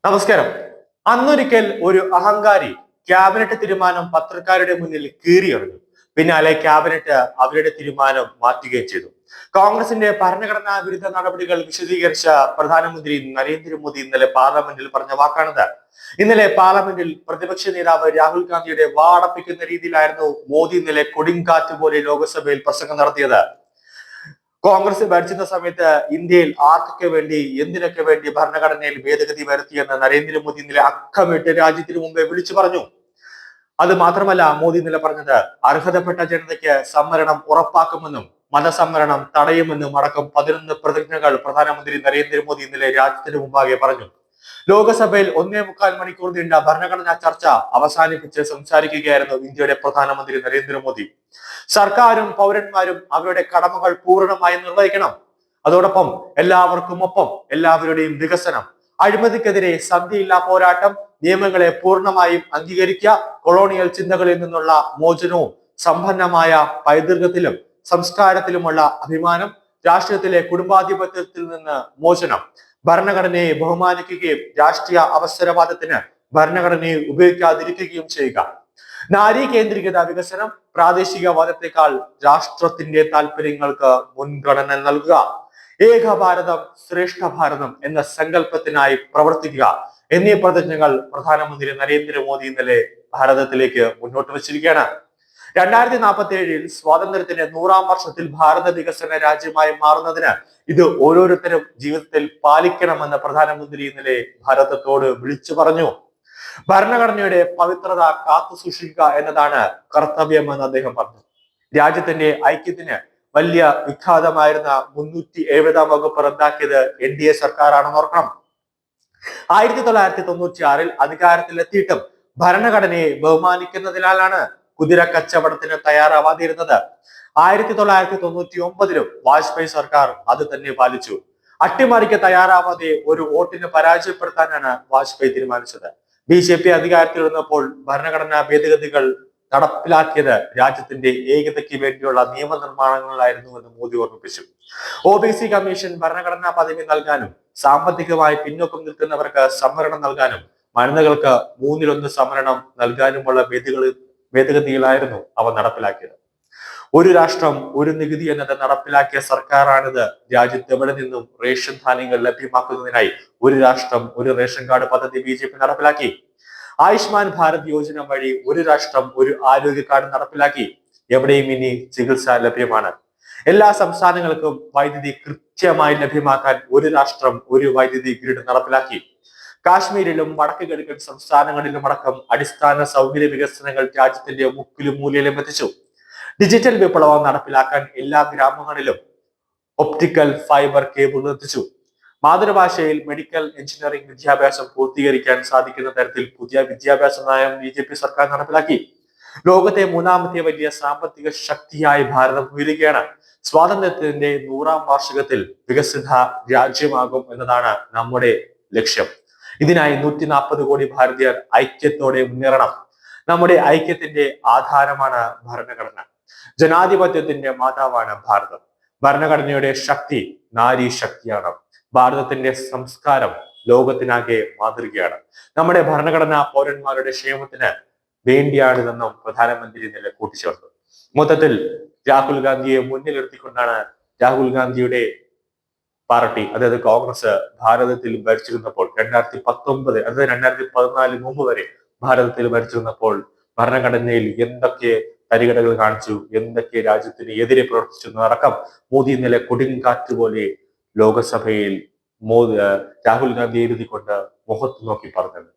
നമസ്കാരം. അന്നൊരിക്കൽ ഒരു അഹങ്കാരി ക്യാബിനറ്റ് തീരുമാനം പത്രക്കാരുടെ മുന്നിൽ കീറിയെറിഞ്ഞു. പിന്നാലെ ക്യാബിനറ്റ് അവരുടെ തീരുമാനം മാറ്റുകയും ചെയ്തു. കോൺഗ്രസിന്റെ ഭരണഘടനാ വിരുദ്ധ നടപടികൾ വിശദീകരിച്ച പ്രധാനമന്ത്രി നരേന്ദ്രമോദി ഇന്നലെ പാർലമെന്റിൽ പറഞ്ഞ വാക്കാണിത്. ഇന്നലെ പാർലമെന്റിൽ പ്രതിപക്ഷ നേതാവ് രാഹുൽ ഗാന്ധിയുടെ വാടപ്പിക്കുന്ന രീതിയിലായിരുന്നു മോദി ഇന്നലെ കൊടുങ്കാറ്റ് പോലെ ലോക്സഭയിൽ പ്രസംഗം നടത്തിയത്. കോൺഗ്രസ് ഭരിച്ചിരുന്ന സമയത്ത് ഇന്ത്യയിൽ ആർക്കൊക്കെ വേണ്ടി എന്തിനൊക്കെ വേണ്ടി ഭരണഘടനയിൽ ഭേദഗതി വരുത്തിയെന്ന് നരേന്ദ്രമോദി ഇന്നലെ അക്കമിട്ട് രാജ്യത്തിന് മുമ്പേ വിളിച്ചു പറഞ്ഞു. അത് മാത്രമല്ല, മോദി ഇന്നലെ പറഞ്ഞത് അർഹതപ്പെട്ട ജനതയ്ക്ക് സംവരണം ഉറപ്പാക്കുമെന്നും മതസംവരണം തടയുമെന്നും അടക്കം 11 പ്രതിജ്ഞകൾ പ്രധാനമന്ത്രി നരേന്ദ്രമോദി ഇന്നലെ രാജ്യത്തിന് മുമ്പാകെ പറഞ്ഞു. ലോക്സഭയിൽ 1.25 മണിക്കൂർ നീണ്ട ഭരണഘടനാ ചർച്ച അവസാനിപ്പിച്ച് സംസാരിക്കുകയായിരുന്നു ഇന്ത്യയുടെ പ്രധാനമന്ത്രി നരേന്ദ്രമോദി. സർക്കാരും പൗരന്മാരും അവരുടെ കടമകൾ പൂർണ്ണമായി നിർവഹിക്കണം. അതോടൊപ്പം എല്ലാവർക്കും ഒപ്പം എല്ലാവരുടെയും വികസനം, അഴിമതിക്കെതിരെ സന്ധിയില്ലാ പോരാട്ടം, നിയമങ്ങളെ പൂർണ്ണമായും അംഗീകരിക്കുക, കൊളോണിയൽ ചിന്തകളിൽ നിന്നുള്ള മോചനവും സമ്പന്നമായ പൈതൃകത്തിലും സംസ്കാരത്തിലുമുള്ള അഭിമാനം, രാഷ്ട്രീയത്തിലെ കുടുംബാധിപത്യത്തിൽ നിന്ന് മോചനം, ഭരണഘടനയെ ബഹുമാനിക്കുകയും രാഷ്ട്രീയ അവസരവാദത്തിന് ഭരണഘടനയെ ഉപയോഗിക്കാതിരിക്കുകയും ചെയ്യുക, നാരീ കേന്ദ്രീകൃത വികസനം, പ്രാദേശികവാദത്തെക്കാൾ രാഷ്ട്രത്തിന്റെ താല്പര്യങ്ങൾക്ക് മുൻഗണന നൽകുക, ഏക ഭാരതം ശ്രേഷ്ഠ ഭാരതം എന്ന സങ്കല്പത്തിനായി പ്രവർത്തിക്കുക എന്നീ പ്രതിജ്ഞകൾ പ്രധാനമന്ത്രി നരേന്ദ്രമോദി ഇന്നലെ ഭാരതത്തിലേക്ക് മുന്നോട്ട് വച്ചിരിക്കുകയാണ്. 2047 സ്വാതന്ത്ര്യത്തിന്റെ 100ാം വർഷത്തിൽ ഭാരത വികസന രാജ്യമായി മാറുന്നതിന് ഇത് ഓരോരുത്തരും ജീവിതത്തിൽ പാലിക്കണമെന്ന് പ്രധാനമന്ത്രി ഇന്നലെ ഭാരതത്തോട് വിളിച്ചു പറഞ്ഞു. ഭരണഘടനയുടെ പവിത്രത കാത്തു സൂക്ഷിക്കുക എന്നതാണ് കർത്തവ്യമെന്ന് അദ്ദേഹം പറഞ്ഞു. രാജ്യത്തിന്റെ ഐക്യത്തിന് വലിയ വിഘാതമായിരുന്ന 370ാം വകുപ്പ് റദ്ദാക്കിയത് NDA സർക്കാരാണെന്ന് ഓർക്കണം. 1996 അധികാരത്തിലെത്തിയിട്ടും ഭരണഘടനയെ ബഹുമാനിക്കുന്നതിനാലാണ് കുതിര കച്ചവടത്തിന് തയ്യാറാവാതിരുന്നത്. 1999 വാജ്പേയി സർക്കാർ അത് തന്നെ പാലിച്ചു. അട്ടിമറിക്ക് തയ്യാറാവാതെ ഒരു വോട്ടിന് പരാജയപ്പെടുത്താനാണ് വാജ്പേയി തീരുമാനിച്ചത്. BJP അധികാരത്തിലിരുന്നപ്പോൾ ഭരണഘടനാ ഭേദഗതികൾ നടപ്പിലാക്കിയത് രാജ്യത്തിന്റെ ഏകതയ്ക്ക് വേണ്ടിയുള്ള നിയമനിർമ്മാണങ്ങളായിരുന്നുവെന്ന് മോദി ഓർമ്മിപ്പിച്ചു. OBC കമ്മീഷൻ ഭരണഘടനാ പദവി നൽകാനും സാമ്പത്തികമായി പിന്നോക്കം നിൽക്കുന്നവർക്ക് സംവരണം നൽകാനും വനിതകൾക്ക് 1/3 സംവരണം നൽകാനുമുള്ള ഭേദഗതികളായിരുന്നു അവ നടപ്പിലാക്കിയത്. ഒരു രാഷ്ട്രം ഒരു നികുതി എന്നത് നടപ്പിലാക്കിയ സർക്കാരാണിത്. രാജ്യത്ത് എവിടെ നിന്നും റേഷൻ ധാന്യങ്ങൾ ലഭ്യമാക്കുന്നതിനായി ഒരു രാഷ്ട്രം ഒരു റേഷൻ കാർഡ് പദ്ധതി BJP നടപ്പിലാക്കി. ആയുഷ്മാൻ ഭാരത് യോജന വഴി ഒരു രാഷ്ട്രം ഒരു ആരോഗ്യ കാർഡ് നടപ്പിലാക്കി. എവിടെയും ഇനി ചികിത്സ ലഭ്യമാണ്. എല്ലാ സംസ്ഥാനങ്ങൾക്കും വൈദ്യുതി കൃത്യമായി ലഭ്യമാക്കാൻ ഒരു രാഷ്ട്രം ഒരു വൈദ്യുതി ഗ്രിഡ് നടപ്പിലാക്കി. കാശ്മീരിലും വടക്ക് കിഴക്കൻ സംസ്ഥാനങ്ങളിലും അടക്കം അടിസ്ഥാന സൗകര്യ വികസനങ്ങൾ രാജ്യത്തിന്റെ മുക്കിലും മൂലയിലും എത്തിച്ചു. ഡിജിറ്റൽ വിപ്ലവം നടപ്പിലാക്കാൻ എല്ലാ ഗ്രാമങ്ങളിലും ഒപ്റ്റിക്കൽ ഫൈബർ കേബിൾ എത്തിച്ചു. മാതൃഭാഷയിൽ മെഡിക്കൽ എഞ്ചിനീയറിംഗ് വിദ്യാഭ്യാസം പൂർത്തീകരിക്കാൻ സാധിക്കുന്ന തരത്തിൽ പുതിയ വിദ്യാഭ്യാസ നയം BJP സർക്കാർ നടപ്പിലാക്കി. ലോകത്തെ 3ാമത്തെ വലിയ സാമ്പത്തിക ശക്തിയായി ഭാരതം ഉയരുകയാണ്. സ്വാതന്ത്ര്യത്തിന്റെ 100ാം വാർഷികത്തിൽ വികസിത രാജ്യമാകും എന്നതാണ് നമ്മുടെ ലക്ഷ്യം. ഇതിനായി 140 കോടി ഭാരതീയർ ഐക്യത്തോടെ മുന്നേറണം. നമ്മുടെ ഐക്യത്തിന്റെ ആധാരമാണ് ഭരണഘടന. ജനാധിപത്യത്തിന്റെ മാതാവാണ് ഭാരതം. ഭരണഘടനയുടെ ശക്തി നാരീ ശക്തിയാണ്. ഭാരതത്തിന്റെ സംസ്കാരം ലോകത്തിനാകെ മാതൃകയാണ്. നമ്മുടെ ഭരണഘടന പൗരന്മാരുടെ ക്ഷേമത്തിന് വേണ്ടിയാണിതെന്നും പ്രധാനമന്ത്രി ഇന്നലെ കൂട്ടിച്ചേർത്തു. മൊത്തത്തിൽ രാഹുൽ ഗാന്ധിയെ മുന്നിലിർത്തിക്കൊണ്ടാണ് രാഹുൽ ഗാന്ധിയുടെ പാർട്ടി, അതായത് കോൺഗ്രസ്, ഭാരതത്തിൽ ഭരിച്ചിരുന്നപ്പോൾ 2019 അതായത് 2014 മുമ്പ് വരെ ഭാരതത്തിൽ ഭരിച്ചിരുന്നപ്പോൾ ഭരണഘടനയിൽ എന്തൊക്കെ തരികടകൾ കാണിച്ചു, എന്തൊക്കെ രാജ്യത്തിന് എതിരെ പ്രവർത്തിച്ചു എന്നടക്കം മോദി ഇന്നലെ കൊടുങ്കാറ്റ് പോലെ ലോകസഭയിൽ രാഹുൽ ഗാന്ധി എഴുതിക്കൊണ്ട് മുഖത്ത് നോക്കി പറഞ്ഞത്.